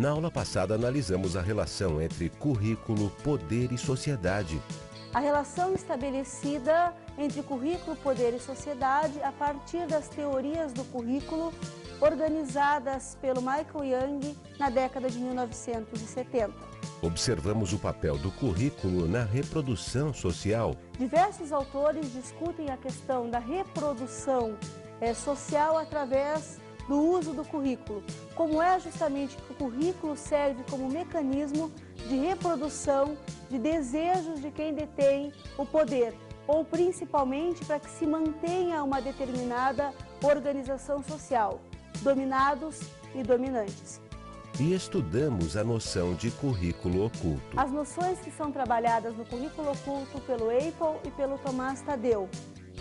Na aula passada, analisamos a relação entre currículo, poder e sociedade. A relação estabelecida entre currículo, poder e sociedade a partir das teorias do currículo organizadas pelo Michael Young na década de 1970. Observamos o papel do currículo na reprodução social. Diversos autores discutem a questão da reprodução social através do uso do currículo, como é justamente que o currículo serve como mecanismo de reprodução de desejos de quem detém o poder, ou principalmente para que se mantenha uma determinada organização social, dominados e dominantes. E estudamos a noção de currículo oculto. As noções que são trabalhadas no currículo oculto pelo Apple e pelo Tomás Tadeu.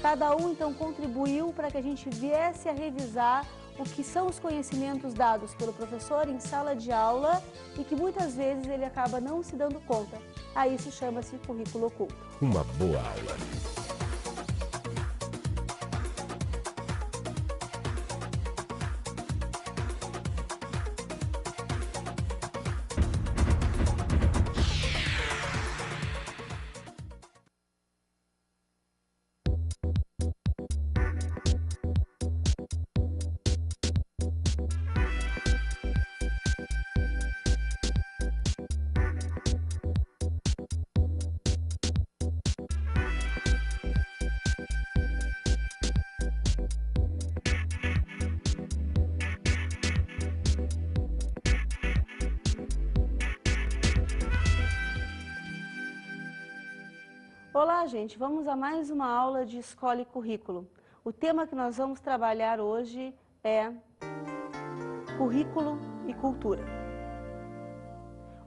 Cada um, então, contribuiu para que a gente viesse a revisar o que são os conhecimentos dados pelo professor em sala de aula e que muitas vezes ele acaba não se dando conta. A isso chama-se currículo oculto. Uma boa aula. Olá, gente! Vamos a mais uma aula de Escola e Currículo. O tema que nós vamos trabalhar hoje é currículo e cultura.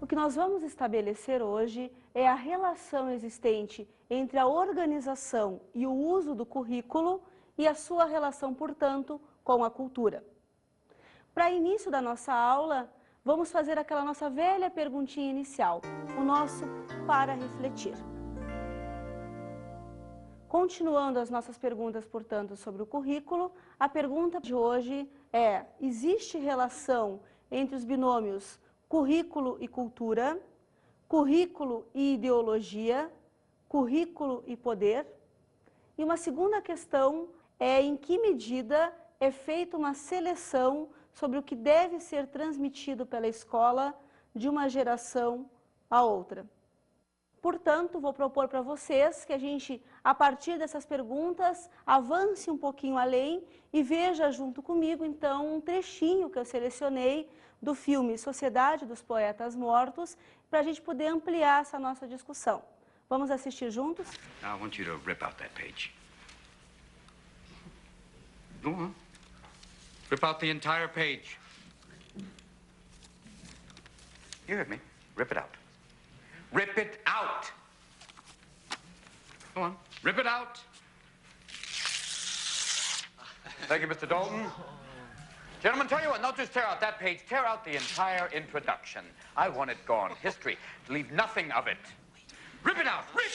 O que nós vamos estabelecer hoje é a relação existente entre a organização e o uso do currículo e a sua relação, portanto, com a cultura. Para início da nossa aula, vamos fazer aquela nossa velha perguntinha inicial, o nosso para refletir. Continuando as nossas perguntas, portanto, sobre o currículo, a pergunta de hoje é: existe relação entre os binômios currículo e cultura, currículo e ideologia, currículo e poder? E uma segunda questão é: em que medida é feita uma seleção sobre o que deve ser transmitido pela escola de uma geração a outra? Portanto, vou propor para vocês que a gente, a partir dessas perguntas, avance um pouquinho além e veja junto comigo, então, um trechinho que eu selecionei do filme Sociedade dos Poetas Mortos, para a gente poder ampliar essa nossa discussão. Vamos assistir juntos? Now I want you to rip out that page. Go on. Rip out the entire page. You heard me. Rip it out. Rip it out. Go on. Rip it out. Thank you, Mr. Dalton. Gentlemen, tell you what, not just tear out that page, tear out the entire introduction. I want it gone. History. Leave nothing of it. Rip it out. Rip.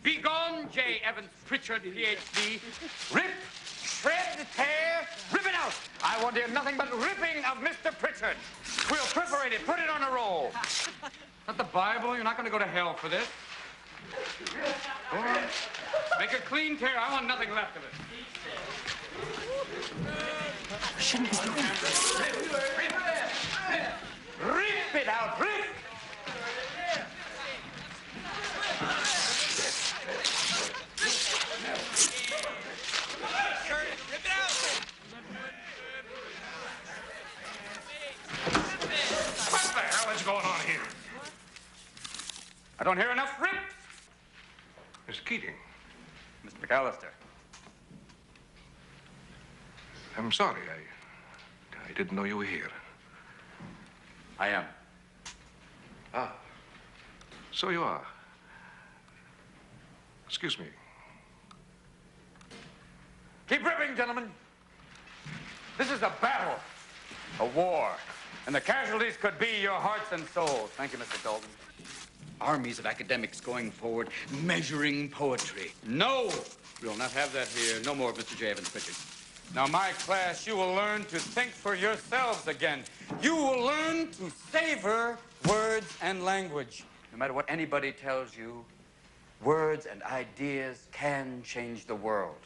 Be gone, J. Evans Pritchard, Ph.D. Rip, shred, tear, rip it out. I want to hear nothing but ripping of Mr. Pritchard. We'll perforate it, put it on a roll. Not the Bible. You're not going to go to hell for this. Go on. Make a clean tear. I want nothing left of it. Shouldn't be doing this. Rip it out. Rip. What the hell is going on here? I don't hear enough rip. Miss Keating. Mr. McAllister. I'm sorry. I didn't know you were here. I am. Ah. So you are. Excuse me. Keep ripping, gentlemen. This is a battle, a war, and the casualties could be your hearts and souls. Thank you, Mr. Dalton. Armies of academics going forward, measuring poetry. No, we'll not have that here. No more of Mr. J. Evans Pritchard. Now, my class, you will learn to think for yourselves again. You will learn to savor words and language. No matter what anybody tells you, words and ideas can change the world.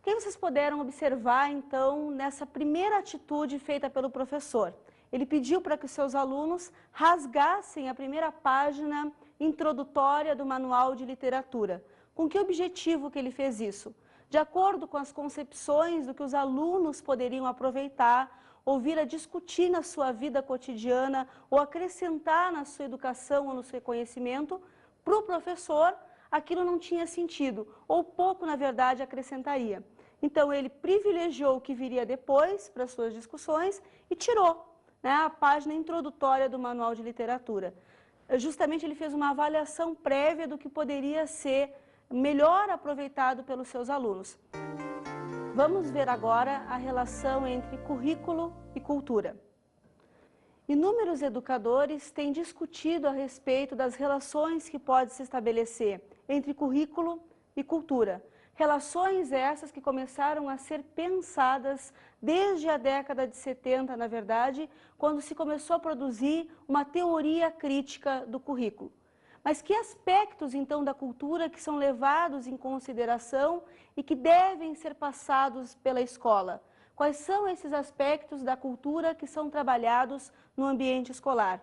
O que vocês puderam observar, então, nessa primeira atitude feita pelo professor? Ele pediu para que os seus alunos rasgassem a primeira página introdutória do manual de literatura. Com que objetivo que ele fez isso? De acordo com as concepções do que os alunos poderiam aproveitar, ouvir a discutir na sua vida cotidiana ou acrescentar na sua educação ou no seu conhecimento, para o professor aquilo não tinha sentido, ou pouco, na verdade, acrescentaria. Então, ele privilegiou o que viria depois para as suas discussões e tirou, né, a página introdutória do manual de literatura. Justamente ele fez uma avaliação prévia do que poderia ser melhor aproveitado pelos seus alunos. Vamos ver agora a relação entre currículo e cultura. Inúmeros educadores têm discutido a respeito das relações que pode se estabelecer entre currículo e cultura. Relações essas que começaram a ser pensadas desde a década de 70, na verdade, quando se começou a produzir uma teoria crítica do currículo. Mas que aspectos, então, da cultura que são levados em consideração e que devem ser passados pela escola? Quais são esses aspectos da cultura que são trabalhados no ambiente escolar?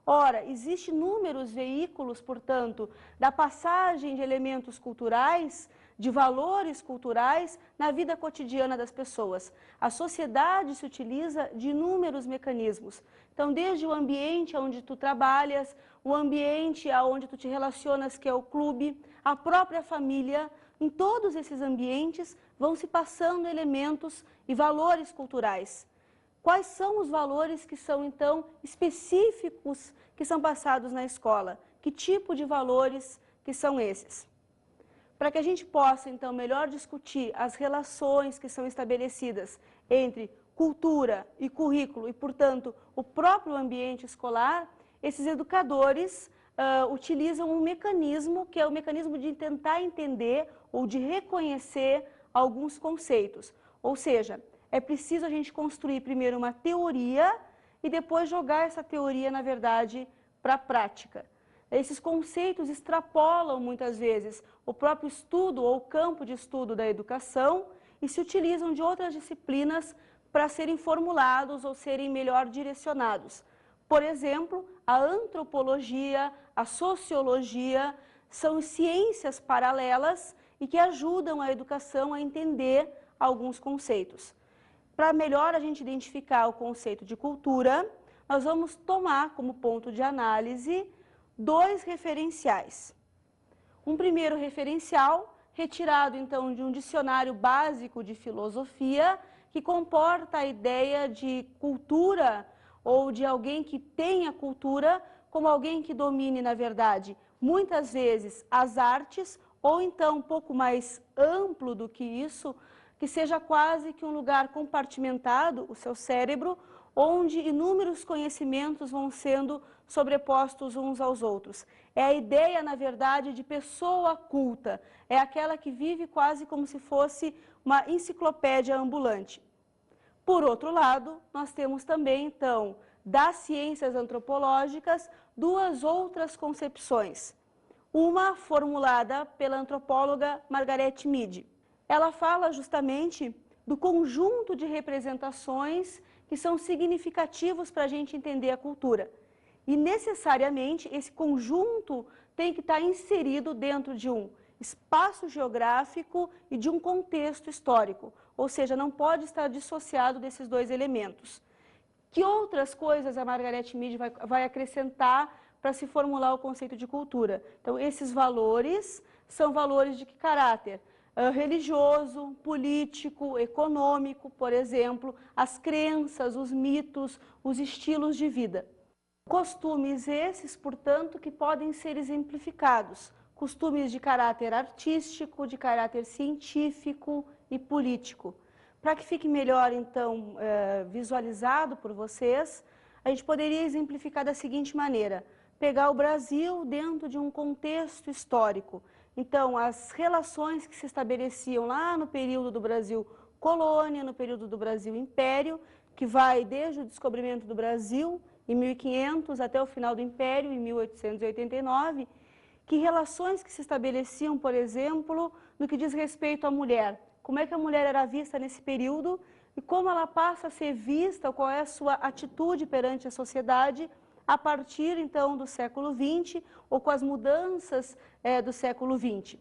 Ora, existem inúmeros veículos, portanto, da passagem de elementos culturais, de valores culturais na vida cotidiana das pessoas. A sociedade se utiliza de inúmeros mecanismos. Então, desde o ambiente onde tu trabalhas, o ambiente onde tu te relacionas, que é o clube, a própria família, em todos esses ambientes vão se passando elementos e valores culturais. Quais são os valores que são, então, específicos que são passados na escola? Que tipo de valores que são esses? Para que a gente possa, então, melhor discutir as relações que são estabelecidas entre cultura e currículo e, portanto, o próprio ambiente escolar, esses educadores utilizam um mecanismo que é o mecanismo de tentar entender ou de reconhecer alguns conceitos. Ou seja, é preciso a gente construir primeiro uma teoria e depois jogar essa teoria, na verdade, para a prática. Esses conceitos extrapolam, muitas vezes, o próprio estudo ou campo de estudo da educação e se utilizam de outras disciplinas para serem formulados ou serem melhor direcionados. Por exemplo, a antropologia, a sociologia são ciências paralelas e que ajudam a educação a entender alguns conceitos. Para melhor a gente identificar o conceito de cultura, nós vamos tomar como ponto de análise dois referenciais. Um primeiro referencial, retirado então de um dicionário básico de filosofia, que comporta a ideia de cultura ou de alguém que tenha cultura como alguém que domine, na verdade, muitas vezes as artes, ou então um pouco mais amplo do que isso, que seja quase que um lugar compartimentado, o seu cérebro, onde inúmeros conhecimentos vão sendo sobrepostos uns aos outros. É a ideia, na verdade, de pessoa culta, é aquela que vive quase como se fosse uma enciclopédia ambulante. Por outro lado, nós temos também, então, das ciências antropológicas, duas outras concepções. Uma formulada pela antropóloga Margaret Mead. Ela fala justamente do conjunto de representações que são significativos para a gente entender a cultura. E, necessariamente, esse conjunto tem que estar inserido dentro de um espaço geográfico e de um contexto histórico. Ou seja, não pode estar dissociado desses dois elementos. Que outras coisas a Margaret Mead vai acrescentar para se formular o conceito de cultura? Então, esses valores são valores de que caráter? Religioso, político, econômico, por exemplo, as crenças, os mitos, os estilos de vida. Costumes esses, portanto, que podem ser exemplificados. Costumes de caráter artístico, de caráter científico e político. Para que fique melhor, então, visualizado por vocês, a gente poderia exemplificar da seguinte maneira: pegar o Brasil dentro de um contexto histórico. Então, as relações que se estabeleciam lá no período do Brasil colônia, no período do Brasil império, que vai desde o descobrimento do Brasil, em 1500, até o final do Império, em 1889, que relações que se estabeleciam, por exemplo, no que diz respeito à mulher. Como é que a mulher era vista nesse período e como ela passa a ser vista, qual é a sua atitude perante a sociedade a partir, então, do século XX ou com as mudanças do século XX.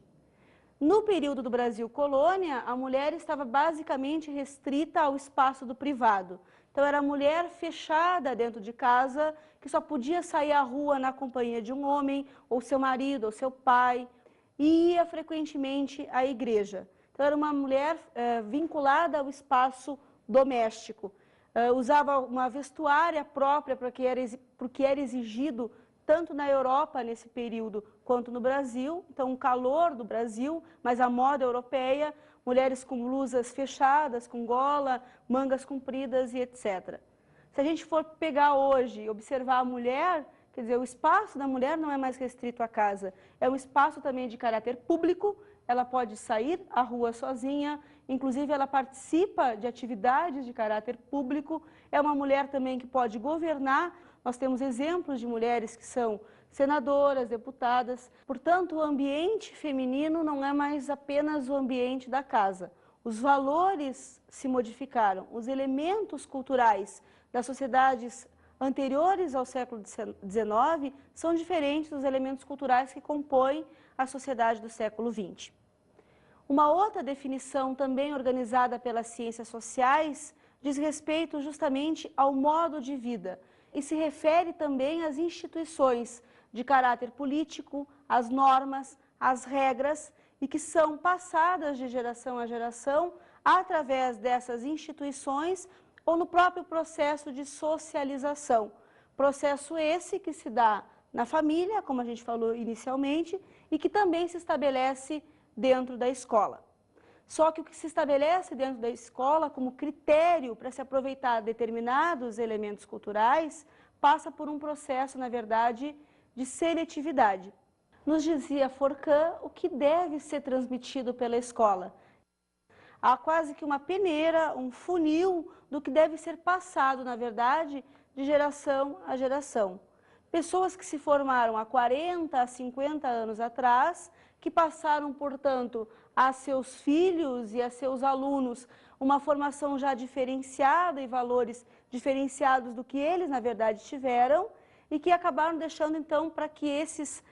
No período do Brasil colônia, a mulher estava basicamente restrita ao espaço do privado. Então, era a mulher fechada dentro de casa, que só podia sair à rua na companhia de um homem, ou seu marido, ou seu pai, e ia frequentemente à igreja. Então, era uma mulher vinculada ao espaço doméstico. Usava uma vestuária própria para o que era exigido tanto na Europa nesse período quanto no Brasil. Então, o calor do Brasil, mas a moda europeia, mulheres com blusas fechadas, com gola, mangas compridas e etc. Se a gente for pegar hoje e observar a mulher, quer dizer, o espaço da mulher não é mais restrito à casa, é um espaço também de caráter público, ela pode sair à rua sozinha, inclusive ela participa de atividades de caráter público, é uma mulher também que pode governar. Nós temos exemplos de mulheres que são senadoras, deputadas. Portanto, o ambiente feminino não é mais apenas o ambiente da casa. Os valores se modificaram, os elementos culturais das sociedades anteriores ao século XIX são diferentes dos elementos culturais que compõem a sociedade do século XX. Uma outra definição também organizada pelas ciências sociais diz respeito justamente ao modo de vida e se refere também às instituições de caráter político, às normas, às regras e que são passadas de geração a geração através dessas instituições ou no próprio processo de socialização. Processo esse que se dá na família, como a gente falou inicialmente, e que também se estabelece dentro da escola. Só que o que se estabelece dentro da escola como critério para se aproveitar determinados elementos culturais passa por um processo, na verdade, de seletividade. Nos dizia Forcan o que deve ser transmitido pela escola. Há quase que uma peneira, um funil do que deve ser passado, na verdade, de geração a geração. Pessoas que se formaram há 40, a 50 anos atrás, que passaram, portanto, a seus filhos e a seus alunos uma formação já diferenciada e valores diferenciados do que eles, na verdade, tiveram e que acabaram deixando, então, para que esses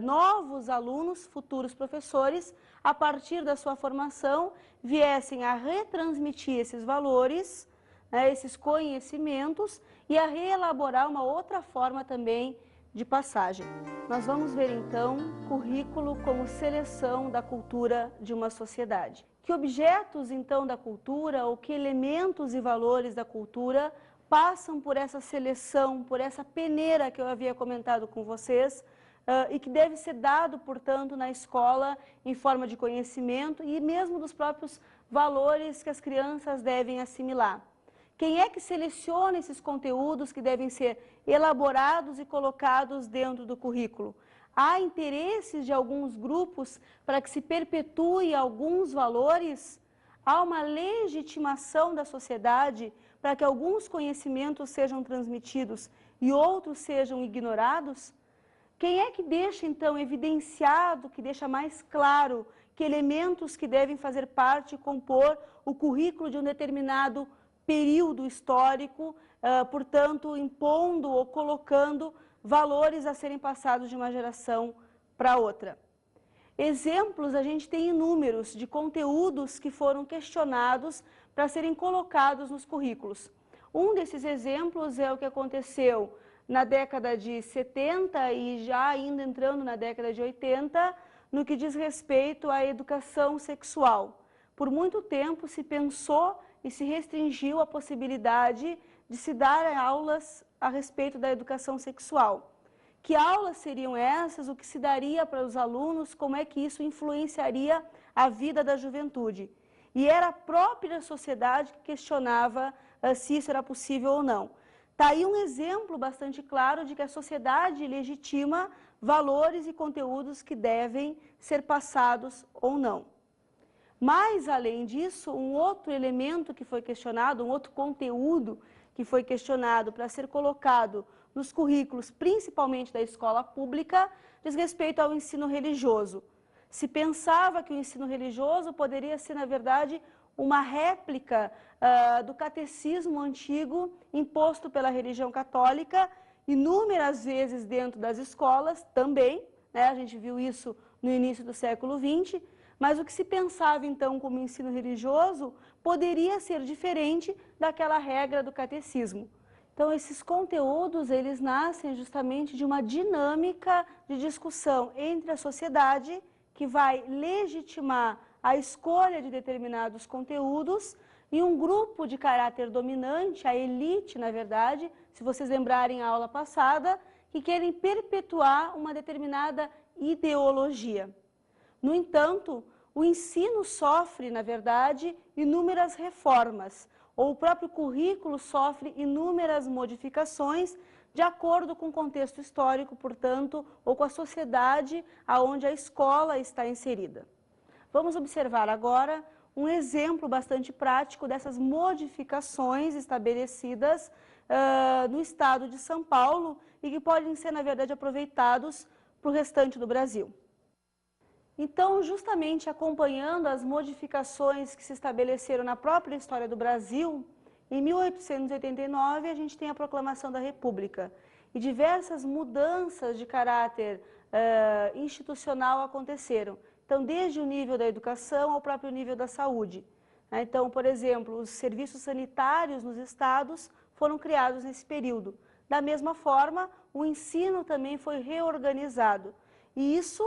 novos alunos, futuros professores, a partir da sua formação, viessem a retransmitir esses valores, esses conhecimentos e a reelaborar uma outra forma também de passagem. Nós vamos ver então currículo como seleção da cultura de uma sociedade. Que objetos então da cultura ou que elementos e valores da cultura passam por essa seleção, por essa peneira que eu havia comentado com vocês e que deve ser dado, portanto, na escola em forma de conhecimento e mesmo dos próprios valores que as crianças devem assimilar. Quem é que seleciona esses conteúdos que devem ser elaborados e colocados dentro do currículo? Há interesses de alguns grupos para que se perpetue alguns valores? Há uma legitimação da sociedade para que alguns conhecimentos sejam transmitidos e outros sejam ignorados? Quem é que deixa, então, evidenciado, que deixa mais claro que elementos que devem fazer parte e compor o currículo de um determinado período histórico, portanto, impondo ou colocando valores a serem passados de uma geração para outra. Exemplos a gente tem inúmeros de conteúdos que foram questionados para serem colocados nos currículos. Um desses exemplos é o que aconteceu na década de 70 e já ainda entrando na década de 80, no que diz respeito à educação sexual. Por muito tempo se pensou e se restringiu a possibilidade de se dar aulas a respeito da educação sexual. Que aulas seriam essas? O que se daria para os alunos? Como é que isso influenciaria a vida da juventude? E era a própria sociedade que questionava se isso era possível ou não. Está aí um exemplo bastante claro de que a sociedade legitima valores e conteúdos que devem ser passados ou não. Mas, além disso, um outro elemento que foi questionado, um outro conteúdo que foi questionado para ser colocado nos currículos, principalmente da escola pública, diz respeito ao ensino religioso. Se pensava que o ensino religioso poderia ser, na verdade, uma réplica do catecismo antigo imposto pela religião católica, inúmeras vezes dentro das escolas também, né? A gente viu isso no início do século XX, mas o que se pensava então como ensino religioso poderia ser diferente daquela regra do catecismo. Então, esses conteúdos, eles nascem justamente de uma dinâmica de discussão entre a sociedade, que vai legitimar a escolha de determinados conteúdos, e um grupo de caráter dominante, a elite, na verdade, se vocês lembrarem a aula passada, que querem perpetuar uma determinada ideologia. No entanto, o ensino sofre, na verdade, inúmeras reformas, ou o próprio currículo sofre inúmeras modificações de acordo com o contexto histórico, portanto, ou com a sociedade aonde a escola está inserida. Vamos observar agora um exemplo bastante prático dessas modificações estabelecidas no estado de São Paulo e que podem ser, na verdade, aproveitados para o restante do Brasil. Então, justamente acompanhando as modificações que se estabeleceram na própria história do Brasil, em 1889 a gente tem a proclamação da República e diversas mudanças de caráter institucional aconteceram. Então, desde o nível da educação ao próprio nível da saúde. Então, por exemplo, os serviços sanitários nos estados foram criados nesse período. Da mesma forma, o ensino também foi reorganizado. E isso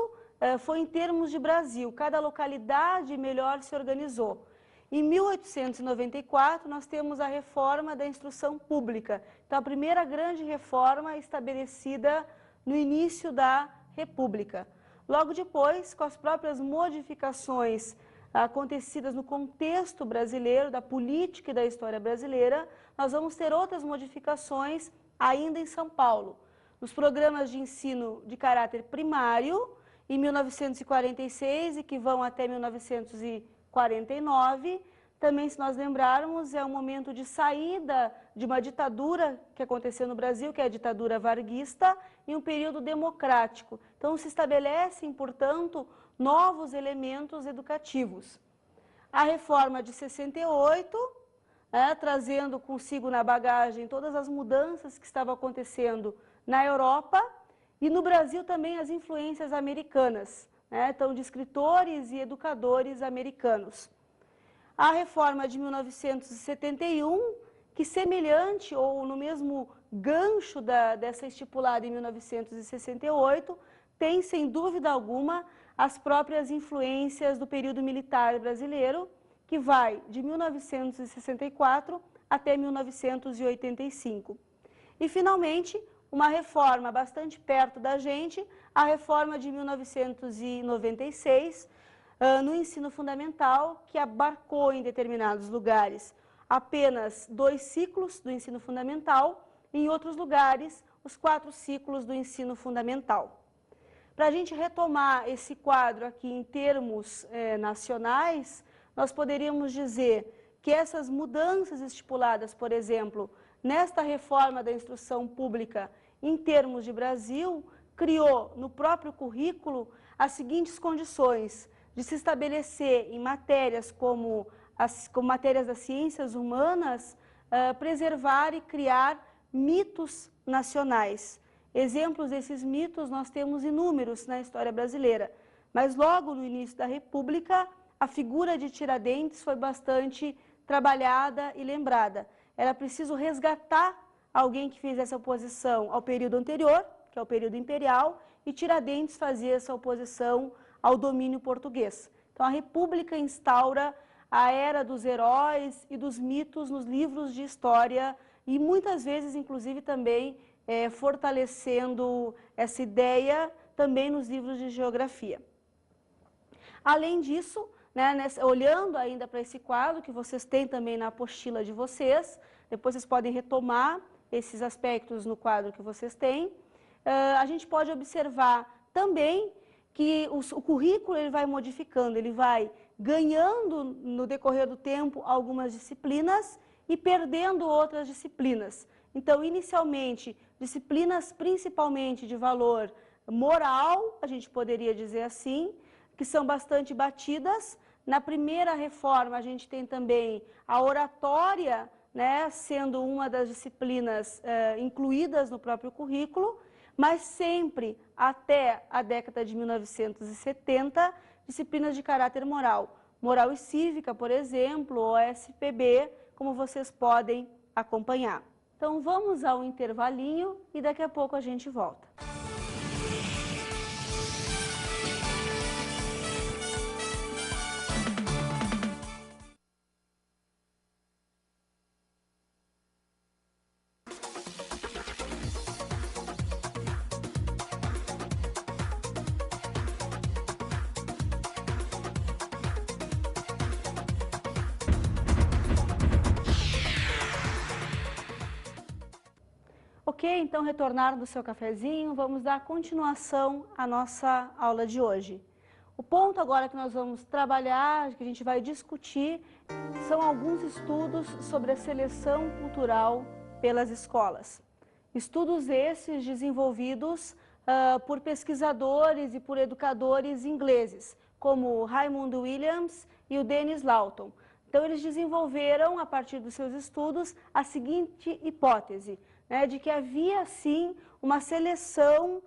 foi em termos de Brasil, cada localidade melhor se organizou. Em 1894, nós temos a reforma da instrução pública. Então, a primeira grande reforma estabelecida no início da República. Logo depois, com as próprias modificações acontecidas no contexto brasileiro, da política e da história brasileira, nós vamos ter outras modificações ainda em São Paulo. Nos programas de ensino de caráter primário, em 1946 e que vão até 1949, também, se nós lembrarmos, é um momento de saída de uma ditadura que aconteceu no Brasil, que é a ditadura varguista, em um período democrático. Então, se estabelecem, portanto, novos elementos educativos. A reforma de 68, trazendo consigo na bagagem todas as mudanças que estavam acontecendo na Europa e no Brasil também as influências americanas, então, de escritores e educadores americanos. A reforma de 1971, que semelhante ou no mesmo gancho dessa estipulada em 1968, tem, sem dúvida alguma, as próprias influências do período militar brasileiro, que vai de 1964 até 1985. E, finalmente, uma reforma bastante perto da gente, a reforma de 1996, no ensino fundamental, que abarcou em determinados lugares apenas 2 ciclos do ensino fundamental, e em outros lugares os 4 ciclos do ensino fundamental. Para a gente retomar esse quadro aqui em termos nacionais, nós poderíamos dizer que essas mudanças estipuladas, por exemplo, nesta reforma da instrução pública em termos de Brasil, criou no próprio currículo as seguintes condições de se estabelecer em matérias como matérias das ciências humanas, preservar e criar mitos nacionais. Exemplos desses mitos nós temos inúmeros na história brasileira, mas logo no início da República, a figura de Tiradentes foi bastante trabalhada e lembrada. Era preciso resgatar alguém que fizesse oposição ao período anterior, que é o período imperial, e Tiradentes fazia essa oposição ao domínio português. Então, a República instaura a era dos heróis e dos mitos nos livros de história e muitas vezes, inclusive, também fortalecendo essa ideia também nos livros de geografia. Além disso, olhando ainda para esse quadro que vocês têm também na apostila de vocês, depois vocês podem retomar esses aspectos no quadro que vocês têm, a gente pode observar também que o currículo ele vai modificando, ele vai ganhando no decorrer do tempo algumas disciplinas e perdendo outras disciplinas. Então, inicialmente, disciplinas principalmente de valor moral, a gente poderia dizer assim, que são bastante batidas. Na primeira reforma, a gente tem também a oratória, né, sendo uma das disciplinas incluídas no próprio currículo, mas sempre até a década de 1970, disciplinas de caráter moral. Moral e cívica, por exemplo, ou SPB, como vocês podem acompanhar. Então vamos ao intervalinho e daqui a pouco a gente volta. Ok, então retornaram do seu cafezinho, vamos dar continuação à nossa aula de hoje. O ponto agora que nós vamos trabalhar, que a gente vai discutir, são alguns estudos sobre a seleção cultural pelas escolas. Estudos esses desenvolvidos por pesquisadores e por educadores ingleses, como o Raymond Williams e o Dennis Lawton. Então, eles desenvolveram, a partir dos seus estudos, a seguinte hipótese, né, de que havia, sim, uma seleção,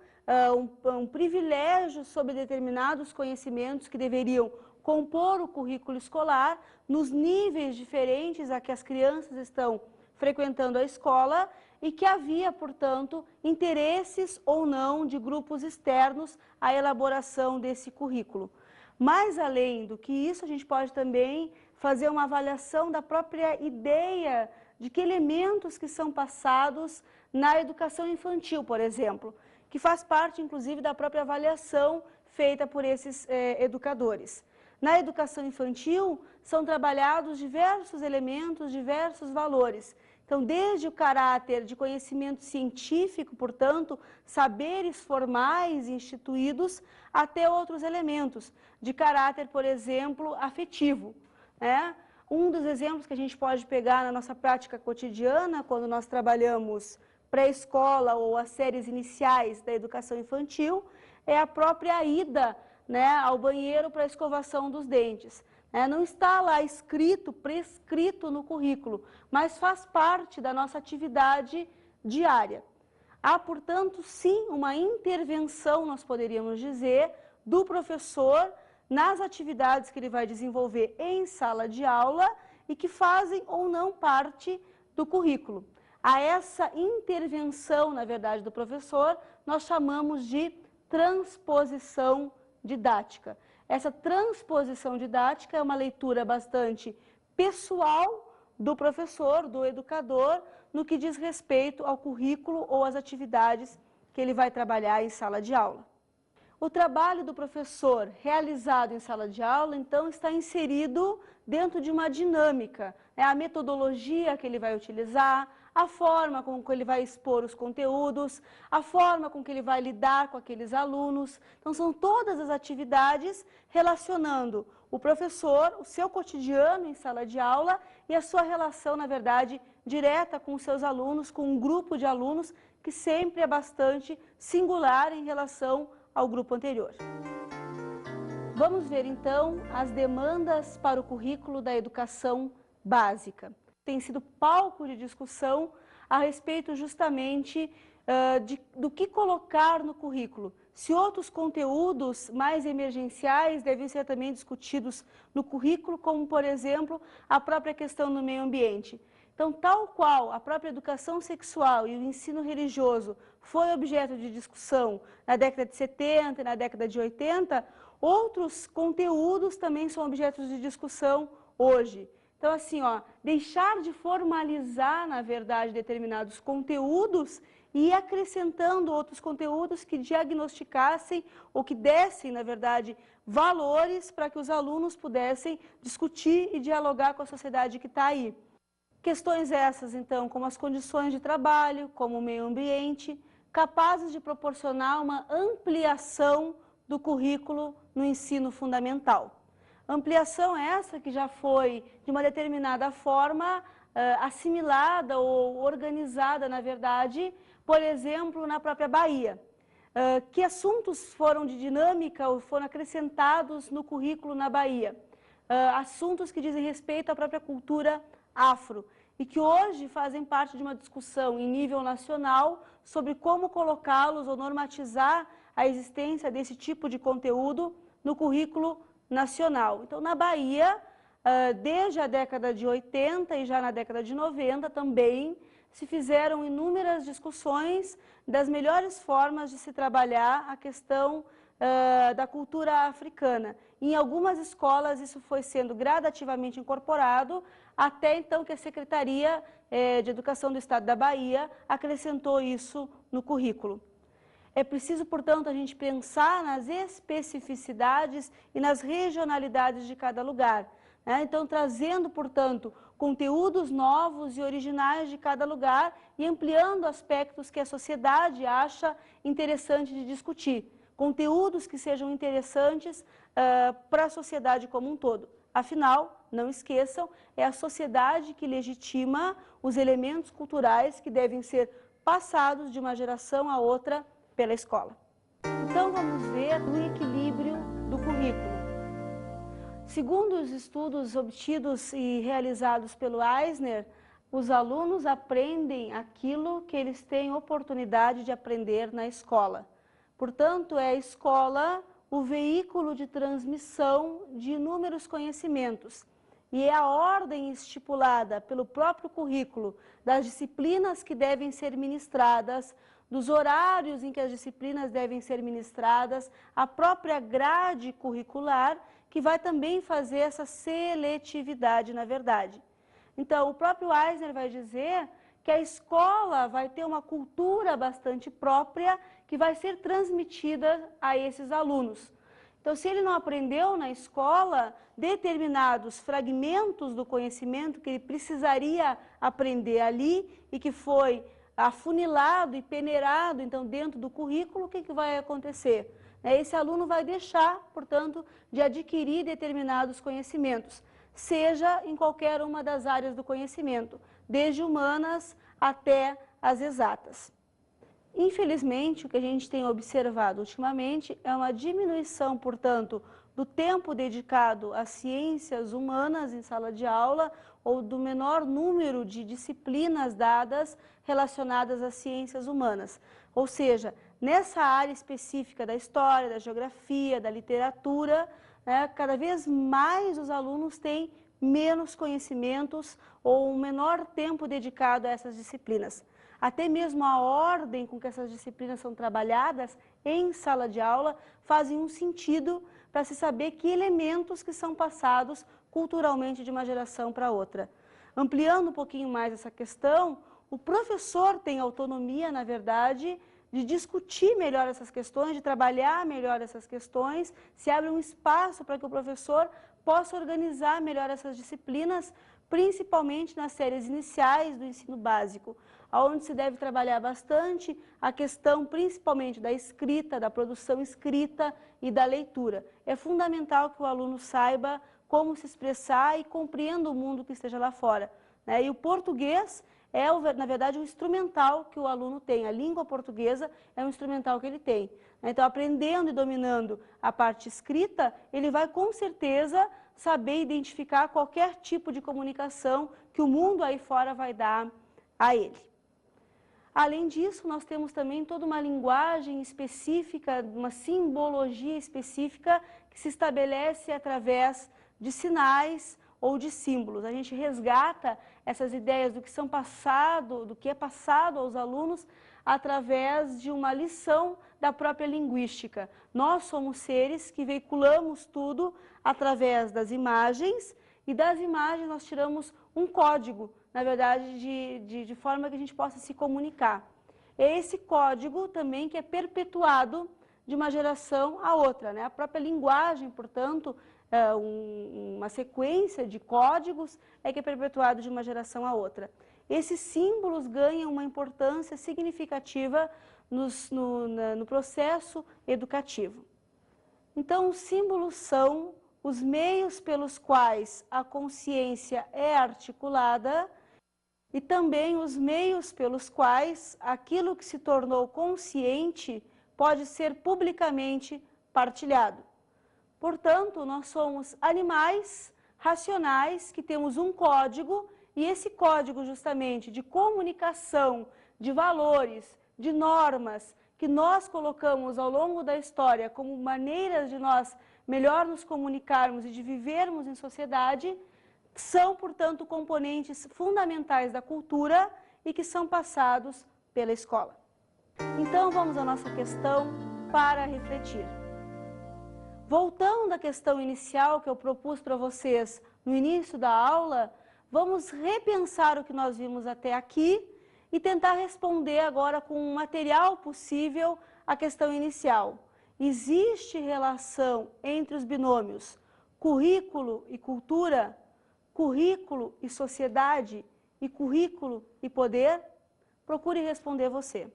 um privilégio sobre determinados conhecimentos que deveriam compor o currículo escolar nos níveis diferentes a que as crianças estão frequentando a escola e que havia, portanto, interesses ou não de grupos externos à elaboração desse currículo. Mais além do que isso, a gente pode também fazer uma avaliação da própria ideia de que elementos que são passados na educação infantil, por exemplo, que faz parte, inclusive, da própria avaliação feita por esses educadores. Na educação infantil, são trabalhados diversos elementos, diversos valores. Então, desde o caráter de conhecimento científico, portanto, saberes formais instituídos, até outros elementos, de caráter, por exemplo, afetivo, né? Um dos exemplos que a gente pode pegar na nossa prática cotidiana, quando nós trabalhamos pré-escola ou as séries iniciais da educação infantil, é a própria ida, né, ao banheiro para a escovação dos dentes. Não está lá escrito, prescrito no currículo, mas faz parte da nossa atividade diária. Há, portanto, sim, uma intervenção, nós poderíamos dizer, do professor nas atividades que ele vai desenvolver em sala de aula e que fazem ou não parte do currículo. A essa intervenção, na verdade, do professor, nós chamamos de transposição didática. Essa transposição didática é uma leitura bastante pessoal do professor, do educador, no que diz respeito ao currículo ou às atividades que ele vai trabalhar em sala de aula. O trabalho do professor realizado em sala de aula, então, está inserido dentro de uma dinâmica, né? A metodologia que ele vai utilizar, a forma com que ele vai expor os conteúdos, a forma com que ele vai lidar com aqueles alunos. Então, são todas as atividades relacionando o professor, o seu cotidiano em sala de aula e a sua relação, na verdade, direta com os seus alunos, com um grupo de alunos que sempre é bastante singular em relação ao grupo anterior. Vamos ver, então, as demandas para o currículo da educação básica. Tem sido palco de discussão a respeito justamente do que colocar no currículo. Se outros conteúdos mais emergenciais devem ser também discutidos no currículo, como, por exemplo, a própria questão do meio ambiente. Então, tal qual a própria educação sexual e o ensino religioso foi objeto de discussão na década de 70 e na década de 80, outros conteúdos também são objetos de discussão hoje. Então, assim, deixar de formalizar, na verdade, determinados conteúdos e ir acrescentando outros conteúdos que diagnosticassem ou que dessem, na verdade, valores para que os alunos pudessem discutir e dialogar com a sociedade que está aí. Questões essas, então, como as condições de trabalho, como o meio ambiente, capazes de proporcionar uma ampliação do currículo no ensino fundamental. Ampliação essa que já foi, de uma determinada forma, assimilada ou organizada, na verdade, por exemplo, na própria Bahia. Que assuntos foram de dinâmica ou foram acrescentados no currículo na Bahia? Assuntos que dizem respeito à própria cultura afro e que hoje fazem parte de uma discussão em nível nacional sobre como colocá-los ou normatizar a existência desse tipo de conteúdo no currículo nacional. Então, na Bahia, desde a década de 80 e já na década de 90 também, se fizeram inúmeras discussões das melhores formas de se trabalhar a questão da cultura africana. Em algumas escolas isso foi sendo gradativamente incorporado, até então que a Secretaria de Educação do Estado da Bahia acrescentou isso no currículo. É preciso, portanto, a gente pensar nas especificidades e nas regionalidades de cada lugar, né? Então, trazendo, portanto, conteúdos novos e originais de cada lugar e ampliando aspectos que a sociedade acha interessante de discutir. Conteúdos que sejam interessantes para a sociedade como um todo. Afinal, não esqueçam, é a sociedade que legitima os elementos culturais que devem ser passados de uma geração a outra pela escola. Então, vamos ver o equilíbrio do currículo. Segundo os estudos obtidos e realizados pelo Eisner, os alunos aprendem aquilo que eles têm oportunidade de aprender na escola. Portanto, é a escola o veículo de transmissão de inúmeros conhecimentos. E é a ordem estipulada pelo próprio currículo das disciplinas que devem ser ministradas, dos horários em que as disciplinas devem ser ministradas, a própria grade curricular, que vai também fazer essa seletividade, na verdade. Então, o próprio Eisner vai dizer que a escola vai ter uma cultura bastante própria que vai ser transmitida a esses alunos. Então, se ele não aprendeu na escola determinados fragmentos do conhecimento que ele precisaria aprender ali e que foi afunilado e peneirado, então, dentro do currículo, o que vai acontecer? Esse aluno vai deixar, portanto, de adquirir determinados conhecimentos, seja em qualquer uma das áreas do conhecimento, desde humanas até as exatas. Infelizmente, o que a gente tem observado ultimamente é uma diminuição, portanto, do tempo dedicado às ciências humanas em sala de aula ou do menor número de disciplinas dadas relacionadas às ciências humanas. Ou seja, nessa área específica da história, da geografia, da literatura, cada vez mais os alunos têm menos conhecimentos ou um menor tempo dedicado a essas disciplinas. Até mesmo a ordem com que essas disciplinas são trabalhadas em sala de aula fazem um sentido para se saber que elementos que são passados culturalmente de uma geração para outra. Ampliando um pouquinho mais essa questão, o professor tem autonomia, na verdade, de discutir melhor essas questões, de trabalhar melhor essas questões, se abre um espaço para que o professor possa organizar melhor essas disciplinas, principalmente nas séries iniciais do ensino básico, onde se deve trabalhar bastante a questão principalmente da escrita, da produção escrita e da leitura. É fundamental que o aluno saiba como se expressar e compreenda o mundo que esteja lá fora, E o português é, na verdade, um instrumental que o aluno tem. A língua portuguesa é um instrumental que ele tem. Então, aprendendo e dominando a parte escrita, ele vai com certeza saber identificar qualquer tipo de comunicação que o mundo aí fora vai dar a ele. Além disso, nós temos também toda uma linguagem específica, uma simbologia específica que se estabelece através de sinais ou de símbolos. A gente resgata essas ideias do que é passado aos alunos através de uma lição da própria linguística. Nós somos seres que veiculamos tudo através das imagens e das imagens nós tiramos um código, na verdade, de forma que a gente possa se comunicar. É esse código também que é perpetuado de uma geração a outra, A própria linguagem, portanto, uma sequência de códigos é que é perpetuado de uma geração a outra. Esses símbolos ganham uma importância significativa no processo educativo. Então, os símbolos são os meios pelos quais a consciência é articulada e também os meios pelos quais aquilo que se tornou consciente pode ser publicamente partilhado. Portanto, nós somos animais racionais que temos um código, e esse código justamente de comunicação, de valores, de normas que nós colocamos ao longo da história como maneiras de nós melhor nos comunicarmos e de vivermos em sociedade, são, portanto, componentes fundamentais da cultura e que são passados pela escola. Então, vamos à nossa questão para refletir. Voltando à questão inicial que eu propus para vocês no início da aula, vamos repensar o que nós vimos até aqui e tentar responder agora com um material possível à questão inicial. Existe relação entre os binômios currículo e cultura, currículo e sociedade e currículo e poder? Procure responder você.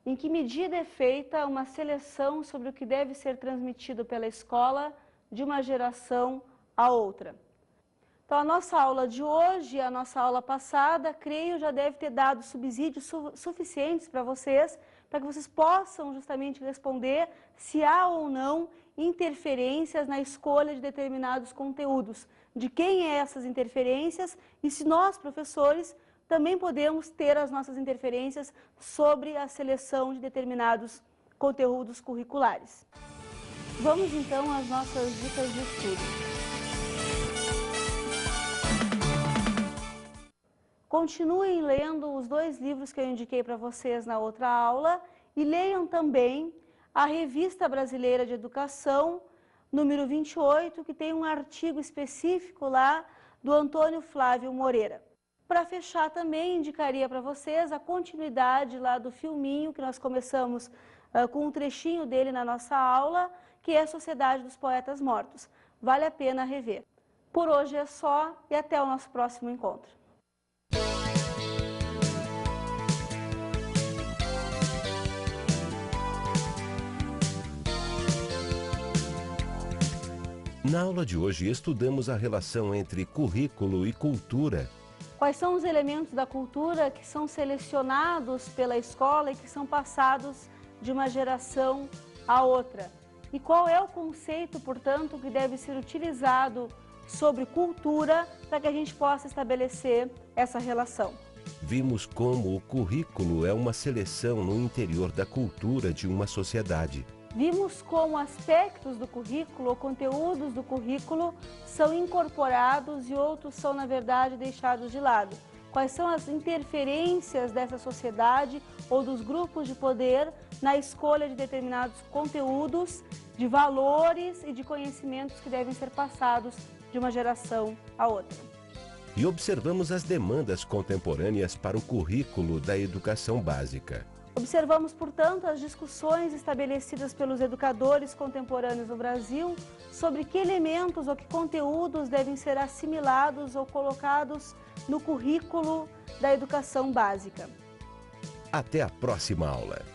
Em que medida é feita uma seleção sobre o que deve ser transmitido pela escola de uma geração a outra? Então, a nossa aula de hoje, a nossa aula passada, creio, já deve ter dado subsídios suficientes para que vocês possam justamente responder se há ou não interferências na escolha de determinados conteúdos, de quem é essas interferências e se nós, professores, também podemos ter as nossas interferências sobre a seleção de determinados conteúdos curriculares. Vamos então às nossas dicas de estudo. Continuem lendo os 2 livros que eu indiquei para vocês na outra aula e leiam também a Revista Brasileira de Educação, número 28, que tem um artigo específico lá do Antônio Flávio Moreira. Para fechar também, indicaria para vocês a continuidade lá do filminho que nós começamos com um trechinho dele na nossa aula, que é a Sociedade dos Poetas Mortos. Vale a pena rever. Por hoje é só e até o nosso próximo encontro. Na aula de hoje, estudamos a relação entre currículo e cultura. Quais são os elementos da cultura que são selecionados pela escola e que são passados de uma geração a outra? E qual é o conceito, portanto, que deve ser utilizado sobre cultura para que a gente possa estabelecer essa relação? Vimos como o currículo é uma seleção no interior da cultura de uma sociedade. Vimos como aspectos do currículo ou conteúdos do currículo são incorporados e outros são, na verdade, deixados de lado. Quais são as interferências dessa sociedade ou dos grupos de poder na escolha de determinados conteúdos, de valores e de conhecimentos que devem ser passados de uma geração a outra. E observamos as demandas contemporâneas para o currículo da educação básica. Observamos, portanto, as discussões estabelecidas pelos educadores contemporâneos no Brasil sobre que elementos ou que conteúdos devem ser assimilados ou colocados no currículo da educação básica. Até a próxima aula!